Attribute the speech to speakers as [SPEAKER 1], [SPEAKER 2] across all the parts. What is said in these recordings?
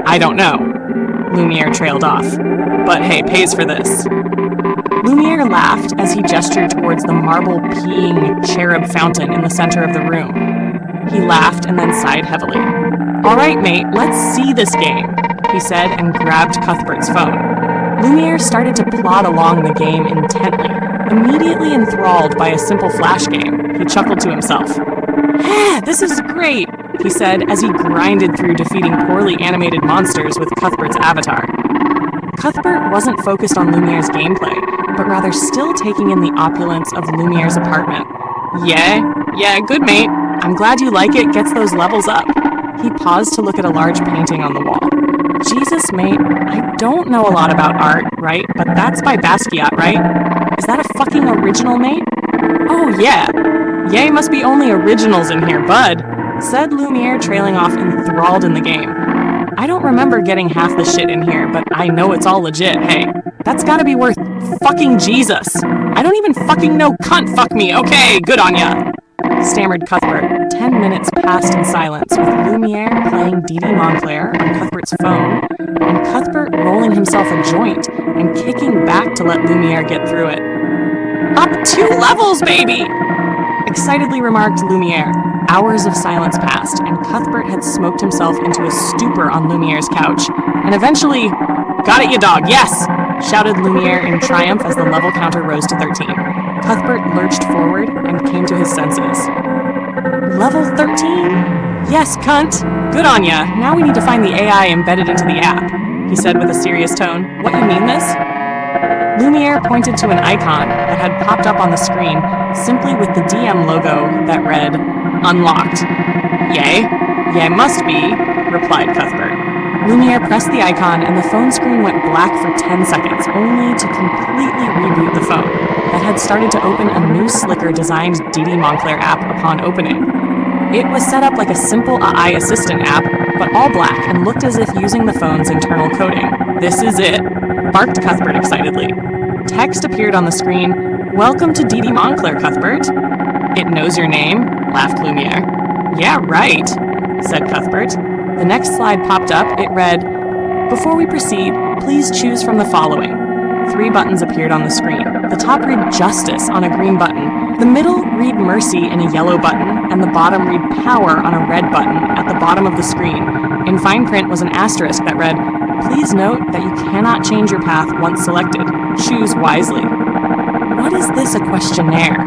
[SPEAKER 1] I don't know. Lumiere trailed off. But hey, pays for this. Lumiere laughed as he gestured towards the marble-peeing cherub fountain in the center of the room. He laughed and then sighed heavily. All right, mate, let's see this game, he said and grabbed Cuthbert's phone. Lumiere started to plod along the game intently, immediately enthralled by a simple flash game. He chuckled to himself. This is great, he said as he grinded through defeating poorly animated monsters with Cuthbert's avatar. Cuthbert wasn't focused on Lumiere's gameplay, but rather still taking in the opulence of Lumiere's apartment. Yeah, good mate. I'm glad you like it, gets those levels up. He paused to look at a large painting on the wall. Jesus, mate, I don't know a lot about art, right? But that's by Basquiat, right? Is that a fucking original, mate? Oh, yeah. Yay, must be only originals in here, bud, said Lumiere, trailing off enthralled in the game. I don't remember getting half the shit in here, but I know it's all legit, hey. That's gotta be worth fucking Jesus. I don't even fucking know cunt fuck me, okay, good on ya, stammered Cuthbert. 10 minutes passed in silence, with Lumiere playing Didi Montclair on Cuthbert's phone, and Cuthbert rolling himself a joint and kicking back to let Lumiere get through it. Up 2 levels, baby! Excitedly remarked Lumiere. Hours of silence passed, and Cuthbert had smoked himself into a stupor on Lumiere's couch, and eventually, got it, you dog, yes! Shouted Lumiere in triumph as the level counter rose to 13. Cuthbert lurched forward and came to his senses. Level 13? Yes, cunt! Good on ya. Now we need to find the AI embedded into the app, he said with a serious tone. What, you mean this? Lumiere pointed to an icon that had popped up on the screen, simply with the DM logo that read, Unlocked. Yay, must be, replied Cuthbert. Lumiere pressed the icon and the phone screen went black for 10 seconds, only to completely reboot the phone, that had started to open a new slicker designed Didi Montclair app upon opening. It was set up like a simple AI assistant app, but all black and looked as if using the phone's internal coding. This is it, barked Cuthbert excitedly. Text appeared on the screen. Welcome to Didi Montclair, Cuthbert. It knows your name, laughed Lumiere. Yeah, right, said Cuthbert. The next slide popped up. It read, Before we proceed, please choose from the following. 3 buttons appeared on the screen. The top read Justice on a green button, the middle read Mercy in a yellow button, and the bottom read Power on a red button at the bottom of the screen. In fine print was an asterisk that read, Please note that you cannot change your path once selected. Choose wisely. What is this, a questionnaire?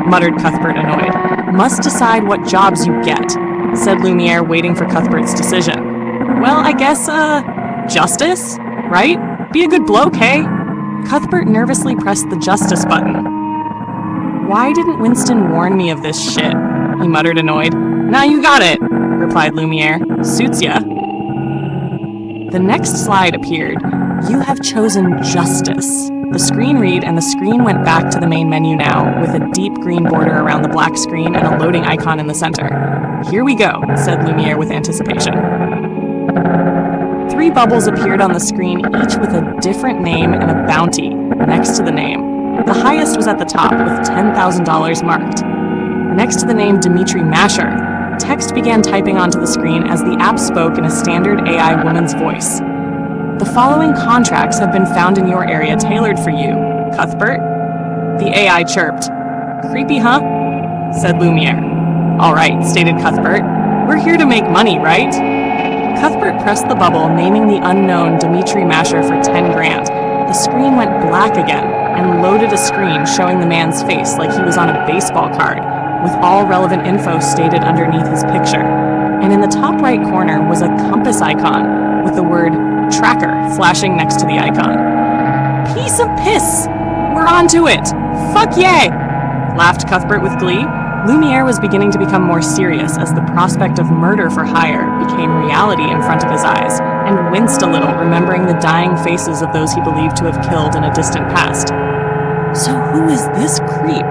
[SPEAKER 1] Muttered Cuthbert, annoyed. Must decide what jobs you get, said Lumiere, waiting for Cuthbert's decision. Well, I guess, justice, right? Be a good bloke, hey? Cuthbert nervously pressed the justice button. Why didn't Winston warn me of this shit? He muttered, annoyed. Now you got it, replied Lumiere. Suits ya. The next slide appeared. You have chosen justice. The screen read, and the screen went back to the main menu now, with a deep green border around the black screen and a loading icon in the center. Here we go, said Lumiere with anticipation. 3 bubbles appeared on the screen, each with a different name and a bounty next to the name. The highest was at the top, with $10,000 marked. Next to the name Dimitri Masher, text began typing onto the screen as the app spoke in a standard AI woman's voice. The following contracts have been found in your area tailored for you, Cuthbert. The AI chirped. Creepy, huh? Said Lumiere. All right, stated Cuthbert. We're here to make money, right? Cuthbert pressed the bubble, naming the unknown Dimitri Masher for 10 grand. The screen went black again and loaded a screen showing the man's face like he was on a baseball card, with all relevant info stated underneath his picture. And in the top right corner was a compass icon with the word Tracker flashing next to the icon. Piece of piss! We're on to it! Fuck yay! Laughed Cuthbert with glee. Lumiere was beginning to become more serious as the prospect of murder for hire became reality in front of his eyes, and winced a little, remembering the dying faces of those he believed to have killed in a distant past. So who is this creep?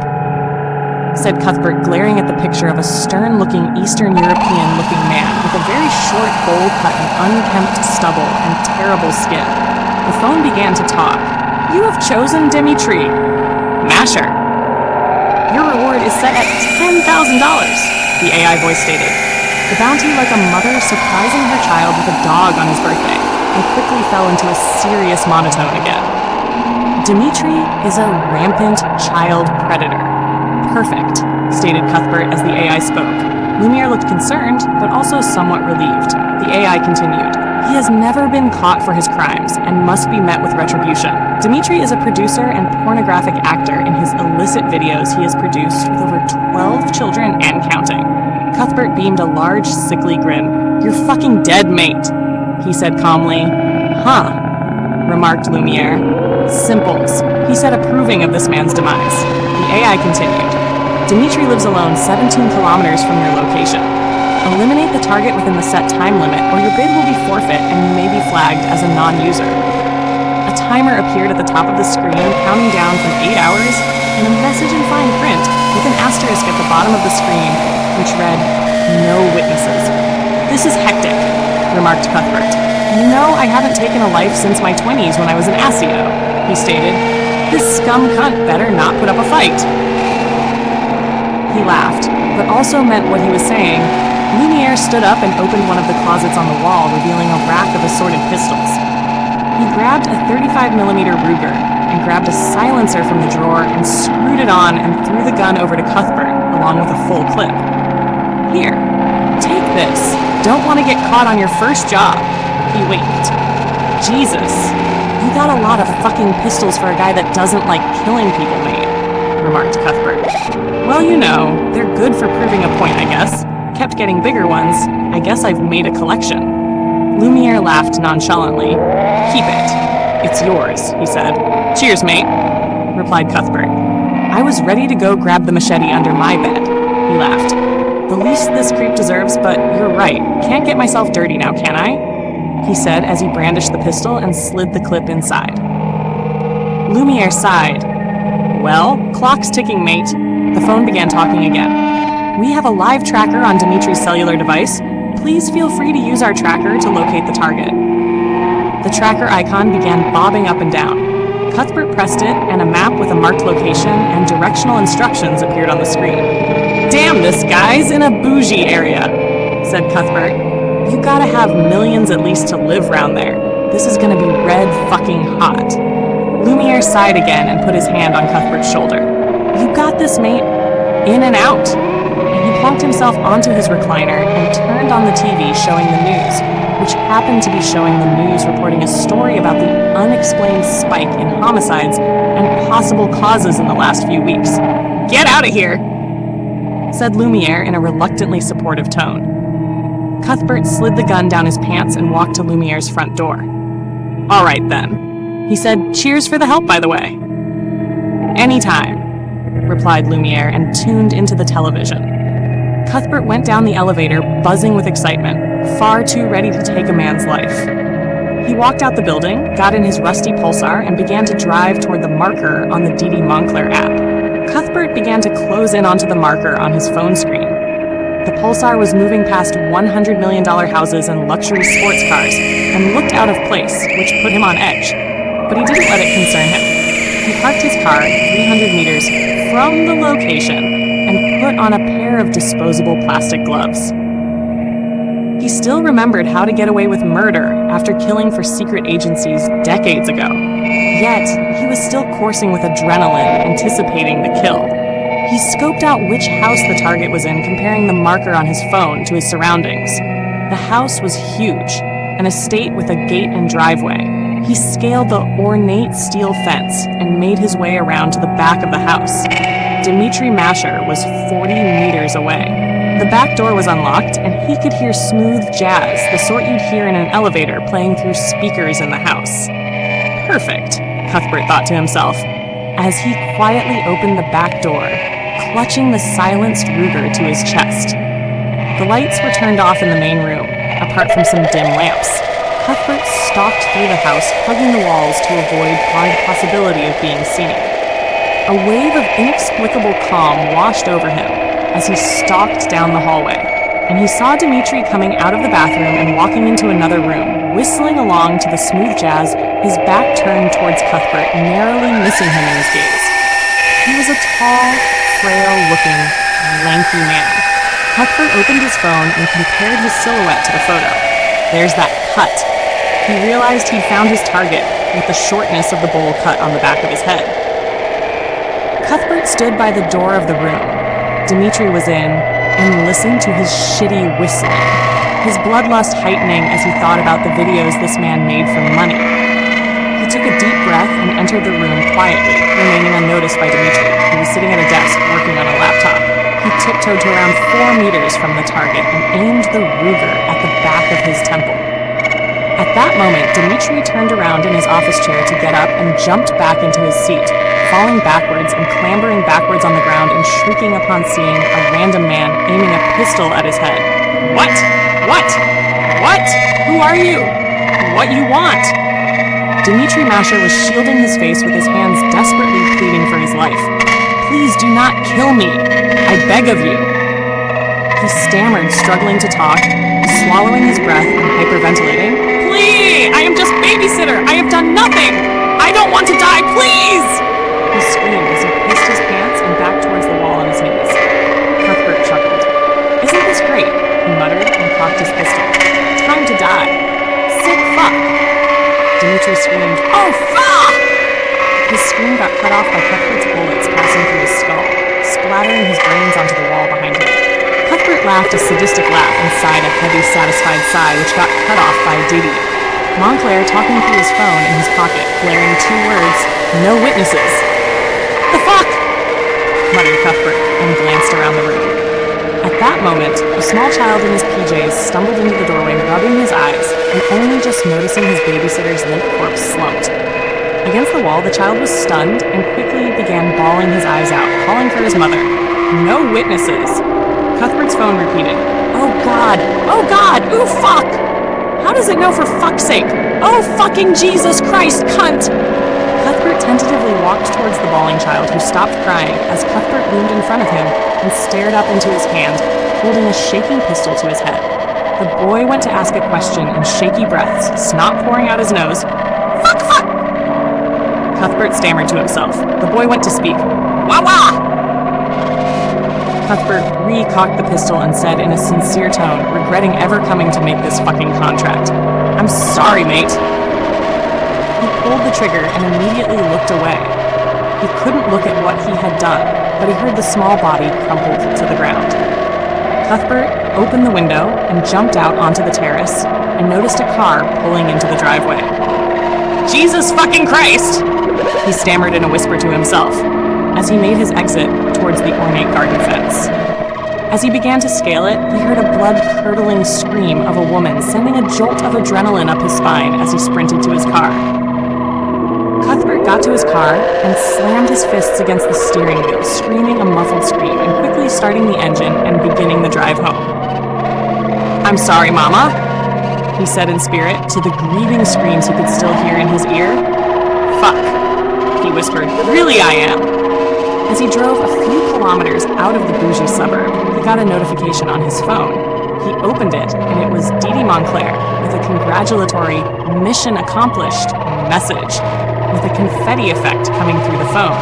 [SPEAKER 1] Said Cuthbert, glaring at the picture of a stern-looking Eastern European-looking man with a very short, bowl-cut and unkempt stubble and terrible skin. The phone began to talk. You have chosen Dimitri Masher. Your reward is set at $10,000, the AI voice stated. the bounty like a mother surprising her child with a dog on his birthday, and quickly fell into a serious monotone again. Dmitri is a rampant child predator. Perfect, stated Cuthbert as the AI spoke. Lumiere looked concerned, but also somewhat relieved. The AI continued. He has never been caught for his crimes and must be met with retribution. Dmitri is a producer and pornographic actor. In his illicit videos he has produced with over 12 children and counting. Cuthbert beamed a large, sickly grin. You're fucking dead, mate, he said calmly. Huh, remarked Lumiere. Simples, he said, approving of this man's demise. The AI continued. Dmitri lives alone 17 kilometers from your location. Eliminate the target within the set time limit, or your bid will be forfeit and you may be flagged as a non-user. A timer appeared at the top of the screen, counting down from 8 hours, and a message in fine print with an asterisk at the bottom of the screen, which read, "No witnesses." This is hectic, remarked Cuthbert. You know I haven't taken a life since my 20s when I was an ASIO, he stated. This scum cunt better not put up a fight. He laughed, but also meant what he was saying. Lumiere stood up and opened one of the closets on the wall, revealing a rack of assorted pistols. He grabbed a 35mm Ruger and grabbed a silencer from the drawer and screwed it on and threw the gun over to Cuthbert, along with a full clip. Here, take this. Don't want to get caught on your first job. He winked. Jesus, you got a lot of fucking pistols for a guy that doesn't like killing people, mate, remarked Cuthbert. Well, you know, they're good for proving a point, I guess. Kept getting bigger ones. I guess I've made a collection. Lumiere laughed nonchalantly. Keep it. It's yours, he said. Cheers, mate, replied Cuthbert. I was ready to go grab the machete under my bed, he laughed. The least this creep deserves, but you're right. Can't get myself dirty now, can I? He said as he brandished the pistol and slid the clip inside. Lumiere sighed. Well, clock's ticking, mate. The phone began talking again. We have a live tracker on Dmitri's cellular device. Please feel free to use our tracker to locate the target. The tracker icon began bobbing up and down. Cuthbert pressed it, and a map with a marked location and directional instructions appeared on the screen. Damn, this guy's in a bougie area, said Cuthbert. You gotta have millions at least to live round there. This is gonna be red fucking hot. Lumiere sighed again and put his hand on Cuthbert's shoulder. You got this, mate. In and out. And he plunked himself onto his recliner and turned on the TV showing the news, which happened to be showing the news reporting a story about the unexplained spike in homicides and possible causes in the last few weeks. Get out of here, said Lumiere in a reluctantly supportive tone. Cuthbert slid the gun down his pants and walked to Lumiere's front door. All right, then. He said, cheers for the help, by the way. Anytime, replied Lumiere and tuned into the television. Cuthbert went down the elevator, buzzing with excitement, far too ready to take a man's life. He walked out the building, got in his rusty pulsar, and began to drive toward the marker on the DD Montclair app. Cuthbert began to close in onto the marker on his phone screen. The pulsar was moving past $100 million houses and luxury sports cars, and looked out of place, which put him on edge. But he didn't let it concern him. He parked his car 300 meters from the location and put on a pair of disposable plastic gloves. He still remembered how to get away with murder after killing for secret agencies decades ago. Yet, he was still coursing with adrenaline, anticipating the kill. He scoped out which house the target was in, comparing the marker on his phone to his surroundings. The house was huge, an estate with a gate and driveway. He scaled the ornate steel fence and made his way around to the back of the house. Dmitri Masher was 40 meters away. The back door was unlocked, and he could hear smooth jazz, the sort you'd hear in an elevator playing through speakers in the house. Perfect, Cuthbert thought to himself, as he quietly opened the back door, clutching the silenced Ruger to his chest. The lights were turned off in the main room, apart from some dim lamps. Cuthbert stalked through the house, hugging the walls to avoid the possibility of being seen. A wave of inexplicable calm washed over him as he stalked down the hallway, and he saw Dmitri coming out of the bathroom and walking into another room, whistling along to the smooth jazz, his back turned towards Cuthbert, narrowly missing him in his gaze. He was a tall, frail-looking, lanky man. Cuthbert opened his phone and compared his silhouette to the photo. There's that cut. He realized he'd found his target with the shortness of the bowl cut on the back of his head. Cuthbert stood by the door of the room Dimitri was in and listened to his shitty whistling, his bloodlust heightening as he thought about the videos this man made for money. He took a deep breath and entered the room quietly, remaining unnoticed by Dimitri, who was sitting at a desk working on a laptop. He tiptoed to around 4 meters from the target and aimed the Ruger at the back of his temple. At that moment, Dimitri turned around in his office chair to get up and jumped back into his seat, falling backwards and clambering backwards on the ground and shrieking upon seeing a random man aiming a pistol at his head. What? What? What? Who are you? What you want? Dimitri Masher was shielding his face with his hands desperately pleading for his life. Please do not kill me. I beg of you. He stammered, struggling to talk, swallowing his breath and hyperventilating. Please! I am just babysitter! I have done nothing! I don't want to die, please! He screamed as he pissed his pants and backed towards the wall on his knees. Cuthbert chuckled. Isn't this great? He muttered and cocked his pistol. Time to die. Sick fuck! Dimitri screamed, Oh, fuck! His scream got cut off by Cuthbert's bullets passing through his skull, splattering his brains onto the wall behind him. Cuthbert laughed a sadistic laugh and sighed a heavy, satisfied sigh which got cut off by Didi. Montclair talking through his phone in his pocket, blaring 2 words, No witnesses. The fuck? Muttered Cuthbert and glanced around the room. At that moment, a small child in his PJs stumbled into the doorway, rubbing his eyes, and only just noticing his babysitter's limp corpse slumped. Against the wall, the child was stunned and quickly began bawling his eyes out, calling for his mother. No witnesses. Cuthbert's phone repeated, Oh God! Oh God! Ooh, fuck! How does it know for fuck's sake? Oh fucking Jesus Christ, cunt! Cuthbert tentatively walked towards the bawling child, who stopped crying as Cuthbert loomed in front of him and stared up into his hand, holding a shaking pistol to his head. The boy went to ask a question in shaky breaths, snot pouring out his nose. Fuck, fuck! Cuthbert stammered to himself. The boy went to speak. Wah wah! Cuthbert re-cocked the pistol and said in a sincere tone, regretting ever coming to make this fucking contract. I'm sorry, mate. He pulled the trigger and immediately looked away. He couldn't look at what he had done, but he heard the small body crumpled to the ground. Cuthbert opened the window and jumped out onto the terrace and noticed a car pulling into the driveway. Jesus fucking Christ! He stammered in a whisper to himself as he made his exit towards the ornate garden fence. As he began to scale it, he heard a blood-curdling scream of a woman sending a jolt of adrenaline up his spine as he sprinted to his car. Cuthbert got to his car and slammed his fists against the steering wheel, screaming a muffled scream and quickly starting the engine and beginning the drive home. I'm sorry, Mama, he said in spirit to the grieving screams he could still hear in his ear. Fuck, he whispered, really I am. As he drove a few kilometers out of the bougie suburb, he got a notification on his phone. He opened it, and it was Didi Montclair with a congratulatory mission accomplished message, with a confetti effect coming through the phone,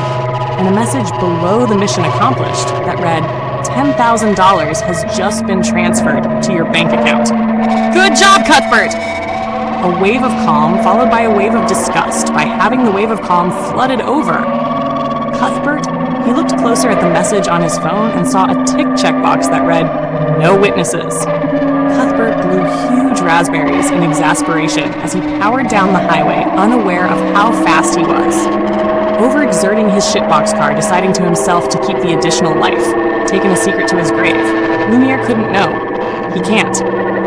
[SPEAKER 1] and a message below the mission accomplished that read, $10,000 has just been transferred to your bank account. Good job, Cuthbert! A wave of calm followed by a wave of disgust by having the wave of calm flooded over. Cuthbert, he looked closer at the message on his phone and saw a tick checkbox that read, No witnesses. Cuthbert blew huge raspberries in exasperation as he powered down the highway, unaware of how fast he was. Overexerting his shitbox car, deciding to himself to keep the additional life, taking a secret to his grave. Lumiere couldn't know. He can't.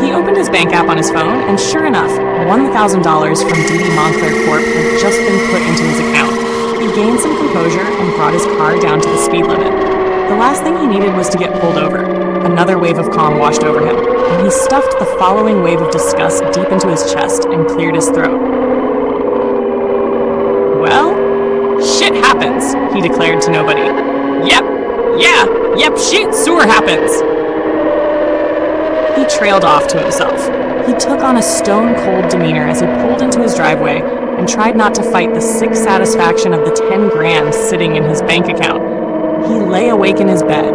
[SPEAKER 1] He opened his bank app on his phone, and sure enough, $1,000 from Didi Montclair Corp had just been put into his account. He gained some composure and brought his car down to the speed limit. The last thing he needed was to get pulled over. Another wave of calm washed over him, and he stuffed the following wave of disgust deep into his chest and cleared his throat. Well, shit happens, he declared to nobody. Yep, shit sewer happens. He trailed off to himself. He took on a stone-cold demeanor as he pulled into his driveway and tried not to fight the sick satisfaction of the 10 grand sitting in his bank account. He lay awake in his bed,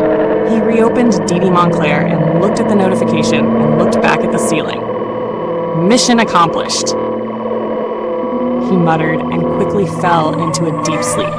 [SPEAKER 1] He reopened DD Montclair and looked at the notification and looked back at the ceiling. Mission accomplished, he muttered and quickly fell into a deep sleep.